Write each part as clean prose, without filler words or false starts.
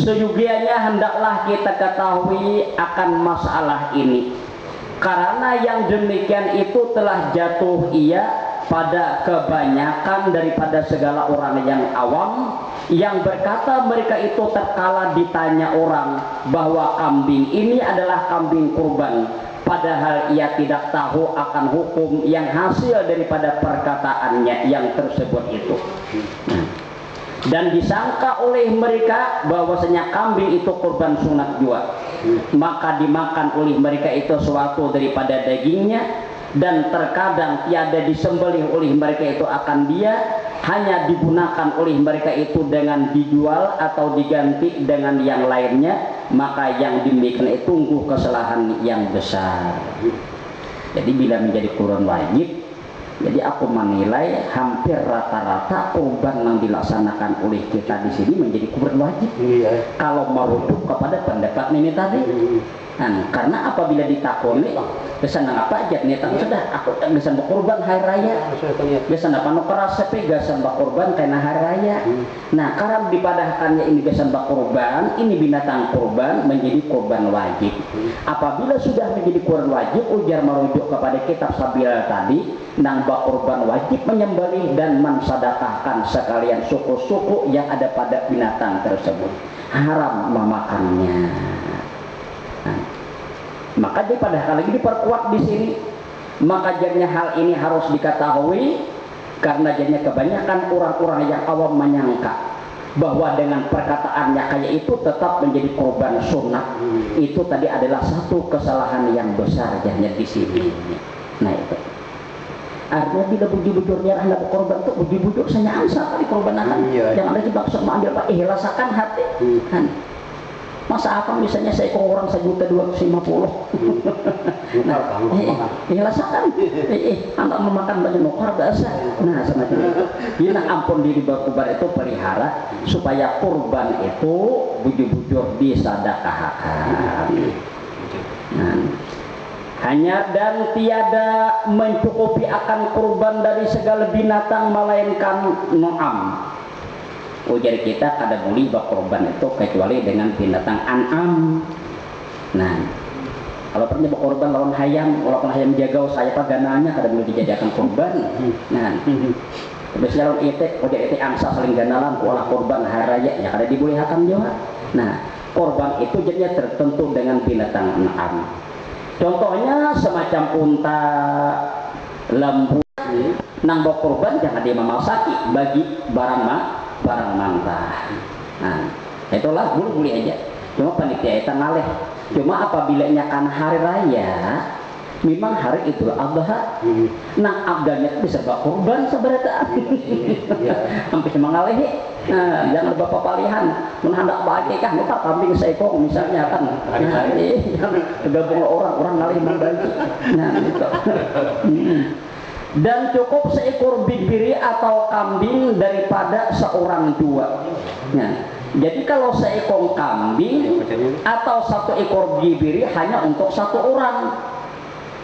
Seyogianya hendaklah kita ketahui akan masalah ini, karena yang demikian itu telah jatuh ia pada kebanyakan daripada segala orang yang awam, yang berkata mereka itu terkala ditanya orang bahwa kambing ini adalah kambing kurban, padahal ia tidak tahu akan hukum yang hasil daripada perkataannya yang tersebut itu. Dan disangka oleh mereka bahwasanya kambing itu kurban sunat juga, maka dimakan oleh mereka itu suatu daripada dagingnya, dan terkadang tiada disembelih oleh mereka itu akan dia, hanya digunakan oleh mereka itu dengan dijual atau diganti dengan yang lainnya, maka yang demikian itu tunggu kesalahan yang besar. Jadi bila menjadi kurban wajib, jadi aku menilai hampir rata-rata kurban yang dilaksanakan oleh kita di sini menjadi kurban wajib. Kalau merujuk kepada pendapat ini tadi. Karena apabila ditakoni kesan apa aja niatan sudah aku gesan berkorban hari raya, gesan apa no keras sepe gesan berkorban karena hari raya. Nah, karena dipadahkannya ini gesan berkorban, ini binatang kurban menjadi kurban wajib. Apabila sudah menjadi kurban wajib, ujar merujuk kepada kitab Sabila tadi, nang berkorban wajib menyembelih dan mensedekahkan sekalian suku-suku yang ada pada binatang tersebut, haram memakannya. Maka daripada hal ini diperkuat di sini, maka jadinya hal ini harus diketahui, karena jadinya kebanyakan orang-orang yang awam menyangka bahwa dengan perkataannya kayak itu tetap menjadi korban sunat. Itu tadi adalah satu kesalahan yang besar jadinya di sini. Nah itu artinya bila bujur-bujurnya hendak korban itu bujur-bujur saya ansah kali korbanakan. Jangan ada jebak sama ambil pak ihlasakan hati. Masa apa misalnya seekor orang 1.250.000 ihlasakan anak memakan banyak nukar biasa. Nah semacam itu bila ampun diri berkurban itu pelihara supaya kurban itu bujur-bujur disedekahkan. Hanya dan tiada mencukupi akan kurban dari segala binatang melainkan no'am. Ujar kita kada boleh berkorban itu kecuali dengan binatang an'am. Nah, kalau pernah berkorban lawan hayam, walaupun hayam jagau saya pagananya kada boleh dijadikan korban. Nah, biasanya lawan itik, ujar itik angsa saling ganalan kuala korban hari raya ya kada dibolehkan juga. Nah, korban itu jadinya tertentu dengan binatang an'am. Contohnya semacam unta, lembu, nang berkorban jangan dia memasaki bagi barang mentah. Nah, itulah boleh aja. Cuma panitia itu ngaleh. Cuma apabila nyakan hari raya, memang hari Idul Adha. Nah, agaknya bisa berkorban seberapa. Hampir mengalehi. Nah, jangan bapak palihan. Menhandak bahagia kah? Muka kambing seekor misalnya kan. Tergabung orang ngalih membagi. Nah, gitu. Dan cukup seekor bibiri atau kambing daripada seorang dua. Nah, jadi kalau seekor kambing atau satu ekor bibiri hanya untuk satu orang.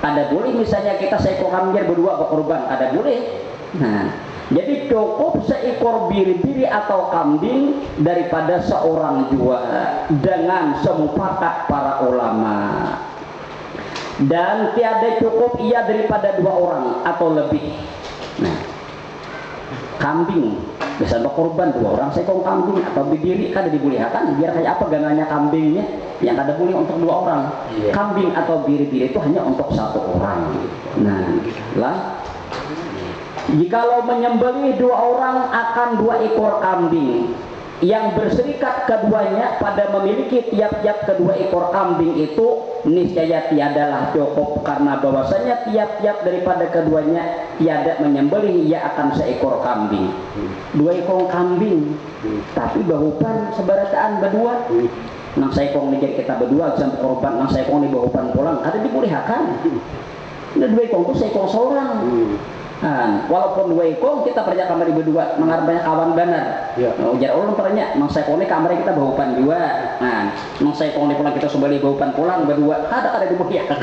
Ada boleh misalnya kita seekor kambing berdua berkorban, ada boleh. Nah, jadi cukup seekor bibiri atau kambing daripada seorang dua dengan semufakat para ulama. Dan tiada cukup ia daripada dua orang atau lebih. Nah, kambing bisa berkorban dua orang seekor kambing atau bibiri kada dibolehkan, biar kayak apa gananya kambingnya yang kada boleh untuk dua orang. Kambing atau bibiri itu hanya untuk satu orang. Nah, lah jikalau menyembelih dua orang akan dua ekor kambing, yang berserikat keduanya pada memiliki tiap-tiap kedua ekor kambing itu niscaya tiadalah cukup, karena bahwasanya tiap-tiap daripada keduanya tiada menyembelih ia akan seekor kambing. Dua ekor kambing tapi bahupan sebarataan berdua. Nang seekor nih kita berdua sampai korban, nang seekor nih bahupan pulang ada dibolehkan. Nah, dua ekor itu seekor seorang. Walaupun dua ekor kita perja kamar berdua mengarbanyak kawan benar. Ujar orang pernya nang seekor nih kamar kita bahupan dua. Nang seekor nih pulang kita sembelih bahupan pulang berdua ada dibolehkan.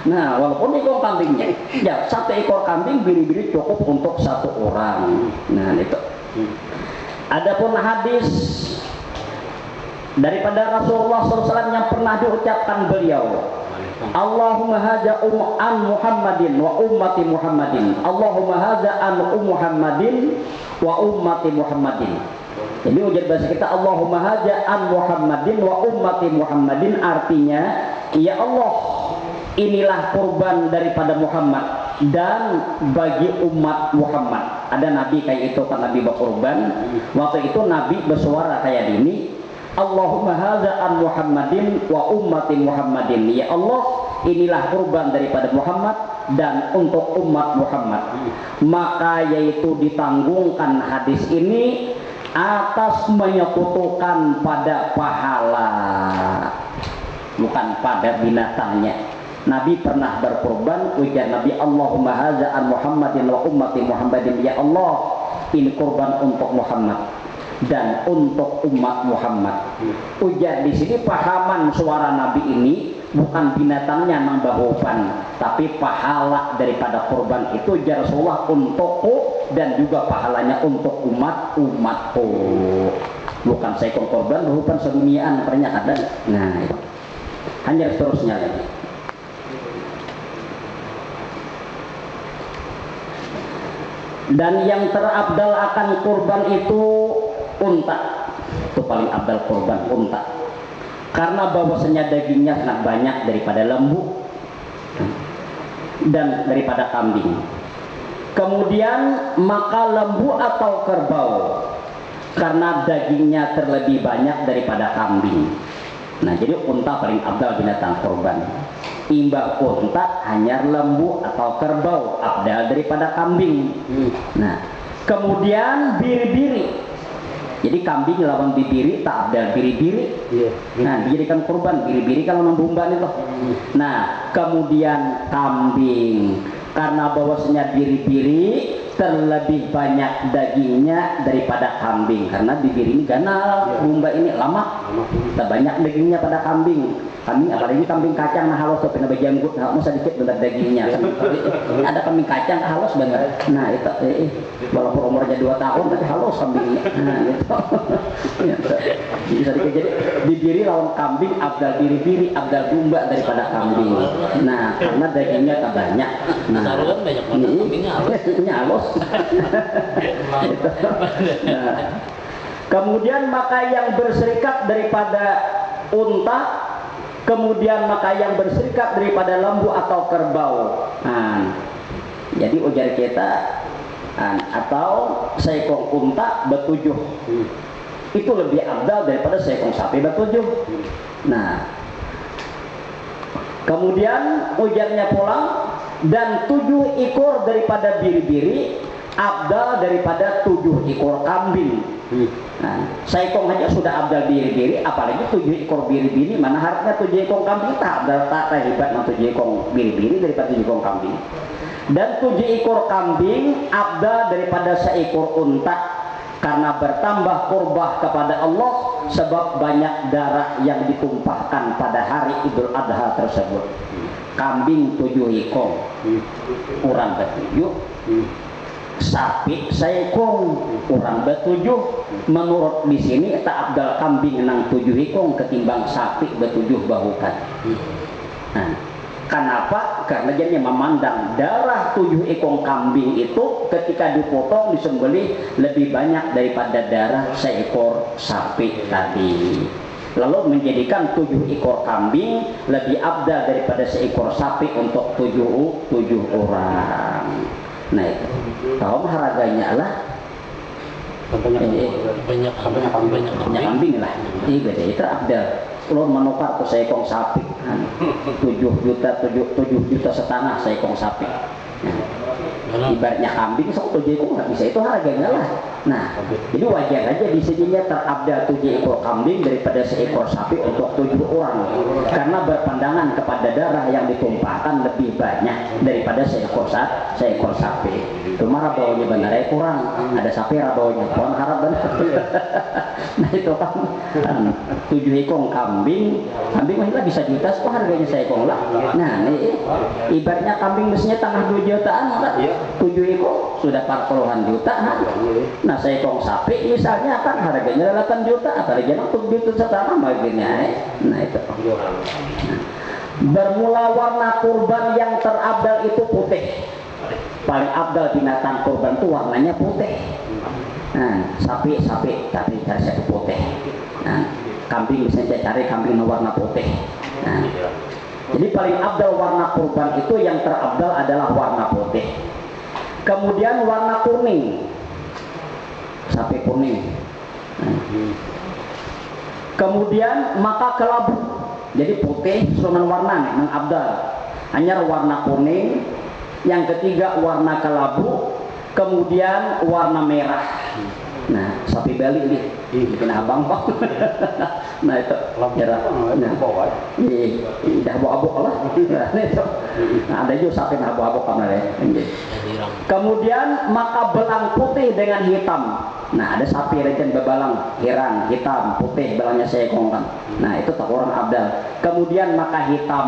Nah, walaupun ekor kambingnya ya satu ekor kambing biri-biri cukup untuk satu orang. Nah, itu. Adapun hadis daripada Rasulullah SAW yang pernah diucapkan beliau, Allahumma hadza an Muhammadin wa ummati Muhammadin, Allahumma hadza an Muhammadin wa ummati Muhammadin. Jadi ujar bahasa kita Allahumma hadza an Muhammadin wa ummati Muhammadin, artinya ya Allah, inilah kurban daripada Muhammad dan bagi umat Muhammad. Ada nabi kayak itu kan, nabi berkurban. Waktu itu nabi bersuara kayak gini, Allahumma hadza an Muhammadin wa ummati Muhammadin. Ya Allah, inilah kurban daripada Muhammad dan untuk umat Muhammad. Maka yaitu ditanggungkan hadis ini atas menyekutukan pada pahala, bukan pada binatangnya. Nabi pernah berkurban, ujar Nabi Allahumma hadza an Muhammadin wa ummati Muhammadin. Ya Allah, ini kurban untuk Muhammad dan untuk umat Muhammad. Ujar di sini pahaman suara Nabi ini bukan binatangnya nambahupan, tapi pahala daripada kurban itu ujar Rasulullah untukku dan juga pahalanya untuk umatku. Bukan seekor korban berupa seduniaan ternyata ada. Nah, itu. Hanya seterusnya lagi. Dan yang terabdal akan kurban itu unta. Itu paling abdal kurban unta. Karena bahwasanya dagingnya sangat banyak daripada lembu dan daripada kambing. Kemudian maka lembu atau kerbau karena dagingnya terlebih banyak daripada kambing. Nah, jadi unta paling abdal binatang kurban. Imbah unta hanya lembu atau kerbau abdal daripada kambing. Nah, kemudian biri-biri. Jadi kambing lawan bibiri tak abdal biri-biri. Nah, dijadikan kurban biri-biri kalau membumban itu. Nah, kemudian kambing karena bahwasanya biri-biri terlebih banyak dagingnya daripada kambing, karena bibir ini ganal, bumba ini lama, terbanyak dagingnya pada kambing. Kambing apalagi kambing kacang nah halus tuh pernah berjanggut, nggak mau sedikit benar dagingnya. Ada kambing kacang halus banget. Nah itu, walaupun umurnya 2 tahun tapi halus kambingnya. Nah itu, bisa dikit. Jadi bibiri lawan kambing abdal biri-biri, abdal bumba daripada kambing. Nah karena dagingnya tak banyak. Nah ini halus. Nah, kemudian maka yang berserikat daripada unta, kemudian maka yang berserikat daripada lembu atau kerbau. Nah, jadi ujar kita atau seekor unta bertujuh itu lebih abdal daripada seekor sapi bertujuh. Nah, kemudian ujarnya pulang dan 7 ekor daripada biri-biri abdal daripada 7 ekor kambing. Nah, seekor aja sudah abdal biri-biri, apalagi 7 ekor biri-biri, mana harusnya 7 ekor kambing tak abdal, tak hebat 7 ekor biri-biri daripada 7 ekor kambing. Dan 7 ekor kambing abdal daripada seekor unta karena bertambah kurbah kepada Allah sebab banyak darah yang ditumpahkan pada hari Idul Adha tersebut. Kambing 7 ekor, kurang bertujuh. Sapi seekor, kurang bertujuh. Menurut di sini tak abdal kambing nang 7 ekor ketimbang sapi bertujuh bahukan. Nah, kenapa? Karena dia memandang darah 7 ekor kambing itu ketika dipotong disembelih lebih banyak daripada darah seekor sapi tadi. Lalu menjadikan 7 ekor kambing lebih abdal daripada seekor sapi untuk 7 orang. Nah itu, tahu harganya lah banyak kambing lah. Iya beda itu abdal. Kalau menukar ke seekor sapi 7 juta 7 juta setengah seekor sapi. Nah, ibaratnya kambing 7 ekor nggak bisa, itu harganya lah. Nah, jadi wajar aja di sininya terabdal 7 ekor kambing daripada seekor sapi untuk 7 orang, karena berpandangan kepada darah yang ditumpahkan lebih banyak daripada seekor sapi. Cuma rabaunya benar kurang, ada sapi rabaunya kurang harap benar. Nah itu kan 7 ekor kambing mah bisa juta, kok harganya seekor lah. Nah ini ibaratnya kambing mestinya tengah 2 jutaan, 7 ekor sudah 40-an juta. Nah seekor sapi misalnya kan harganya 8 juta, apalagi untuk gitu secara bagiannya. Nah itu. Bermula warna kurban yang terabdal itu putih. Paling abdal binatang kurban itu warnanya putih. Nah, sapi tapi cari sapi putih. Nah, kambing misalnya cari kambing warna putih. Nah, jadi paling abdal warna kurban itu yang terabdal adalah warna putih. Kemudian warna kuning, sapi kuning. Nah, kemudian maka kelabu, jadi putih sunan warna nang abdal. Hanya warna kuning. Yang ketiga warna kelabu, kemudian warna merah. Nah, sapi bali nih, bikin abang pak. Nah itu, merah. Nah, dah abu-abu lah. Nah, ada juga sapi abu-abu kamera. Kemudian maka belang putih dengan hitam. Nah ada sapi regen bebalang, hirang, hitam, putih, belangnya seekong kan. Nah itu tak orang abdal. Kemudian maka hitam.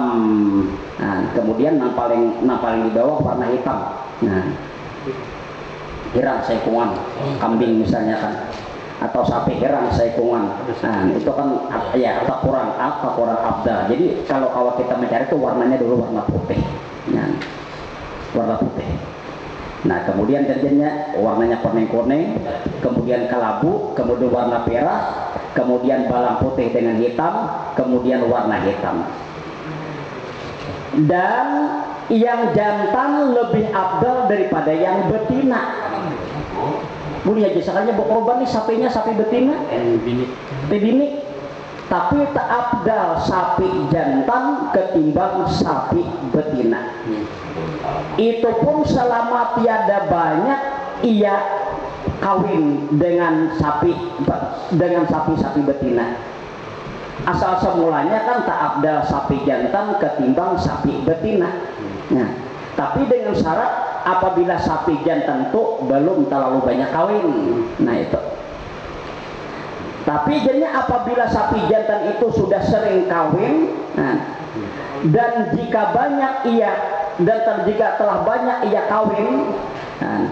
Nah kemudian yang paling di bawah warna hitam. Nah hirang seekongan, kambing misalnya kan, atau sapi hirang seekongan. Nah itu kan ya tak kurang abdal. Jadi kalau kita mencari itu warnanya dulu warna putih. Nah, warna putih. Nah kemudian jadinya warnanya kuning-kuning, kemudian kelabu, kemudian warna merah, kemudian balang putih dengan hitam, kemudian warna hitam. Dan yang jantan lebih abdal daripada yang betina. Boleh aja sekalinya berkorban nih sapinya sapi betina, bini. Tapi tak abdal sapi jantan ketimbang sapi betina. Itu pun selama tiada banyak ia kawin dengan sapi betina. Asal semulanya kan tak abdal sapi jantan ketimbang sapi betina. Nah, tapi dengan syarat apabila sapi jantan itu belum terlalu banyak kawin. Nah itu. Tapi jadinya apabila sapi jantan itu sudah sering kawin, nah, dan jika telah banyak ia kawin, nah,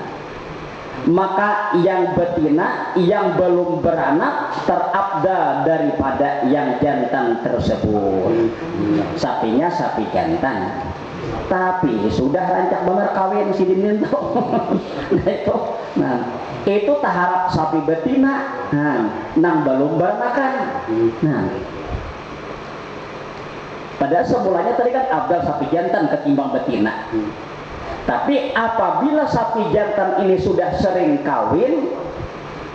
maka yang betina yang belum beranak terabdal daripada yang jantan tersebut. Sapinya sapi jantan, tapi sudah rancak bener kawin si dinin tuh. Nah itu tak harap sapi betina, nang belum beranakan. Nah padahal semulanya tadi kan abdal sapi jantan ketimbang betina. Tapi apabila sapi jantan ini sudah sering kawin,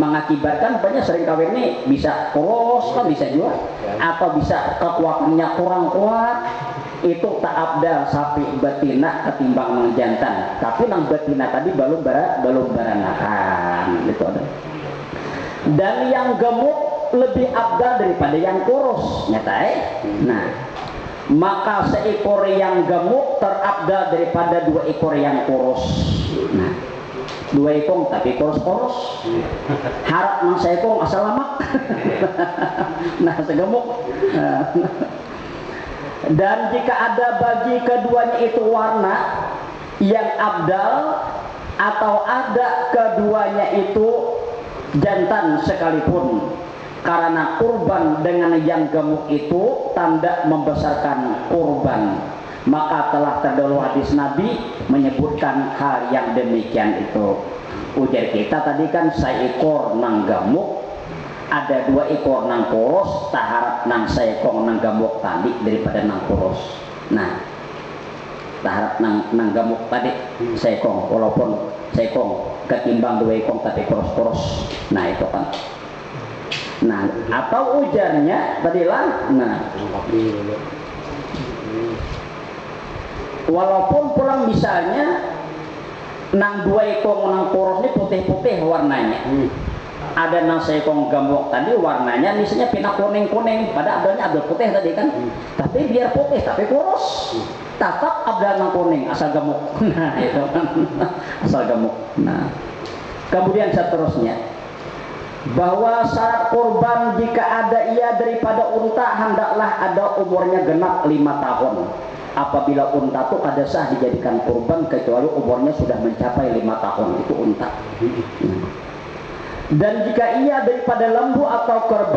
mengakibatkan banyak sering kawin ini bisa polos kan, bisa juga, atau bisa kekuatannya kurang kuat. Itu tak abdal sapi betina ketimbang nang jantan. Tapi nang betina tadi belum beranakan, gitu. Dan yang gemuk lebih abdal daripada yang kurus, nyata. Nah, maka seekor yang gemuk terabdal daripada 2 ekor yang kurus. Nah, 2 ekor tapi kurus-kurus. Harap nang seekor asal lamak. Nah, segemuk. Dan jika ada bagi keduanya itu warna yang abdal, atau ada keduanya itu jantan sekalipun, karena kurban dengan yang gemuk itu tanda membesarkan kurban, maka telah terdahulu hadis Nabi menyebutkan hal yang demikian itu. Ujar kita tadi kan seekor nang gemuk, ada 2 ekor nang kurus, tak harap nang seekor nang gemuk tadi daripada nang kurus. Nah, tak harap nang gemuk tadi seekor, walaupun seekor ketimbang 2 ekor tapi kurus-kurus. Nah itu kan. Nah, atau ujarnya tadilah, nah, walaupun pulang misalnya nang 2 ekor nang kurus ini putih-putih warnanya. Ada nang seekor gemuk tadi warnanya misalnya pina kuning-kuning, pada abdalnya abdal putih tadi kan. Tapi biar putih tapi kurus, tetap abdal nang kuning asal gemuk. Nah itu kan, asal gemuk. Nah kemudian seterusnya, bahwa syarat kurban jika ada ia daripada unta hendaklah ada umurnya genap 5 tahun. Apabila unta itu kada sah dijadikan kurban kecuali umurnya sudah mencapai 5 tahun, itu unta. Dan jika ia daripada lembu atau kerbau,